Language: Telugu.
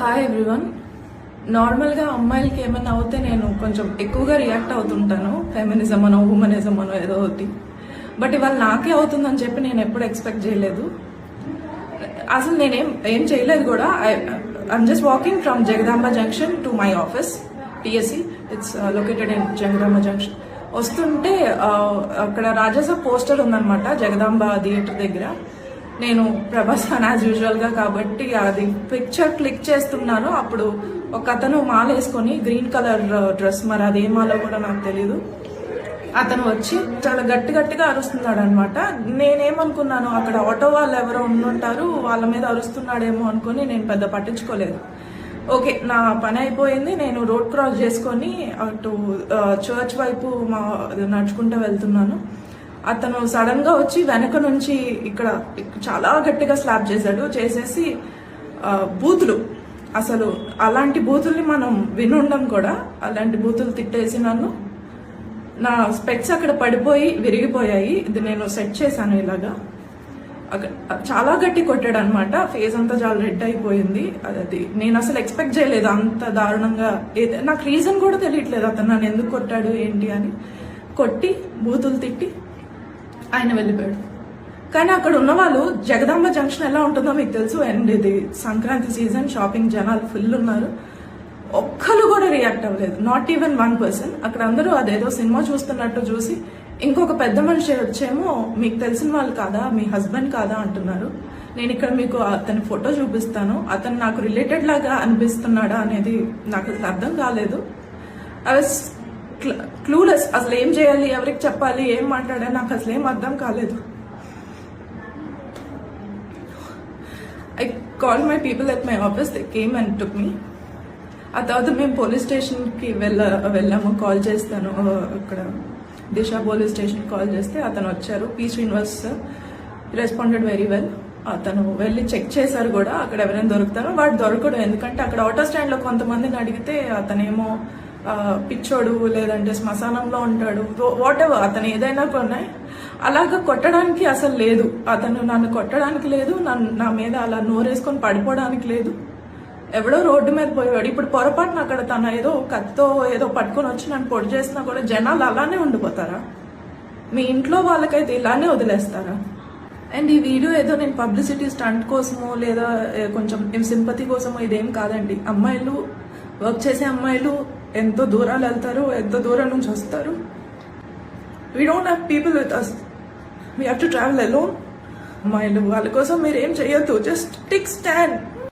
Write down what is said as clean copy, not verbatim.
Hi everyone. నార్మల్గా అమ్మాయిలకి ఏమైనా అవుతే నేను కొంచెం ఎక్కువగా రియాక్ట్ అవుతుంటాను, ఫెమినిజం అనో ఉమెనిజం అనో ఏదో ఒకటి. బట్ ఇవాళ నాకే అవుతుందని చెప్పి నేను ఎప్పుడు ఎక్స్పెక్ట్ చేయలేదు. అసలు నేనేం చేయలేదు కూడా. I'm just walking from Jagadamba junction to my office, TSC. It's located in Jagadamba junction. వస్తుంటే అక్కడ రాజాసాబ్ పోస్టర్ ఉందన్నమాట జగదాంబ థియేటర్ దగ్గర. నేను ప్రభాస్ ఫ్యాన్ యాజ్ యూజువల్ గా కాబట్టి అది పిక్చర్ క్లిక్ చేస్తున్నాను. అప్పుడు ఒక అతను మాల వేసుకొని గ్రీన్ కలర్ డ్రెస్, మరి అది ఏ మాలో కూడా నాకు తెలీదు, అతను వచ్చి చాలా గట్టిగా అరుస్తున్నాడు అనమాట. నేనేమనుకున్నాను, అక్కడ ఆటో వాళ్ళు ఎవరో ఉండుంటారు, వాళ్ళ మీద అరుస్తున్నాడేమో అనుకుని నేను పెద్ద పట్టించుకోలేదు. ఓకే, నా పని అయిపోయింది. నేను రోడ్ క్రాస్ చేసుకొని అటు చర్చ్ వైపు నడుచుకుంటూ వెళ్తున్నాను. అతను సడన్ గా వచ్చి వెనక నుంచి ఇక్కడ చాలా గట్టిగా స్లాప్ చేసేసి బూతులు, అసలు అలాంటి బూతుల్ని మనం వినుండం కూడా, అలాంటి బూతులు తిట్టేసి నన్ను, నా స్పెక్స్ అక్కడ పడిపోయి విరిగిపోయాయి. ఇది నేను సెట్ చేశాను ఇలాగా. చాలా గట్టి కొట్టాడు అనమాట. ఫేస్ అంతా చాలా రెడ్ అయిపోయింది. అది నేను అసలు ఎక్స్పెక్ట్ చేయలేదు అంత దారుణంగా. నాకు రీజన్ కూడా తెలియట్లేదు అతను నన్ను ఎందుకు కొట్టాడు ఏంటి అని. కొట్టి బూతులు తిట్టి ఆయన వెళ్ళిపోయాడు. కానీ అక్కడ ఉన్న వాళ్ళు, జగదాంబ జంక్షన్ ఎలా ఉంటుందో మీకు తెలుసు. అండ్ ఇది సంక్రాంతి సీజన్, షాపింగ్ జనాలు ఫుల్ ఉన్నారు. ఒక్కరు కూడా రియాక్ట్ అవ్వలేదు, నాట్ ఈవెన్ 1%. అక్కడ అందరూ అదేదో సినిమా చూస్తున్నట్టు చూసి, ఇంకొక పెద్ద మనిషి వచ్చేమో మీకు తెలిసిన వాళ్ళు కాదా, మీ హస్బెండ్ కాదా అంటున్నారు. నేను ఇక్కడ మీకు అతని ఫోటో చూపిస్తాను. అతను నాకు రిలేటెడ్ లాగా అనిపిస్తున్నాడా అనేది నాకు అర్థం కాలేదు. I was clueless. అసలు ఏం చేయాలి, ఎవరికి చెప్పాలి, ఏం మాట్లాడాలి నాకు అసలు ఏం అర్థం కాలేదు. I call my people at my office, they came and took me. ఆ తర్వాత మేము పోలీస్ స్టేషన్కి వెళ్ళాము. కాల్ చేస్తాను, ఇక్కడ దిశ పోలీస్ స్టేషన్ కాల్ చేస్తే అతను వచ్చారు. P Srinivas responded very well. అతను వెళ్ళి చెక్ చేశారు కూడా అక్కడ ఎవరైనా దొరుకుతారో. వాడు దొరకడు, ఎందుకంటే అక్కడ ఆటో స్టాండ్లో కొంతమందిని అడిగితే అతనేమో పిచ్చోడు, లేదంటే శ్మశానంలో ఉంటాడు, వాట్ ఎవర్, అతను ఏదైనా కొన్నాయి. అలాగా కొట్టడానికి అసలు లేదు, అతను నన్ను కొట్టడానికి లేదు, నా మీద అలా నోరేసుకొని పడిపోవడానికి లేదు. ఎవడో రోడ్డు మీద పోయేవాడు. ఇప్పుడు పొరపాటున అక్కడ తన ఏదో కత్తితో ఏదో పట్టుకొని వచ్చి నన్ను పొడి చేసినా కూడా జనాలు అలానే ఉండిపోతారా? మీ ఇంట్లో వాళ్ళకైతే ఇలానే వదిలేస్తారా? అండ్ ఈ వీడియో ఏదో నేను పబ్లిసిటీ స్టంట్ కోసమో లేదా కొంచెం సింపతి కోసమో ఇదేం కాదండి. అమ్మాయిలు, వర్క్ చేసే అమ్మాయిలు ఎంతో దూరాలు వెళ్తారు, ఎంతో దూరం నుంచి వస్తారు. We don't have people with us, we have to travel alone. అమ్మాయిలు, వాళ్ళ కోసం మీరు ఏం చేయొద్దు. Just take stand.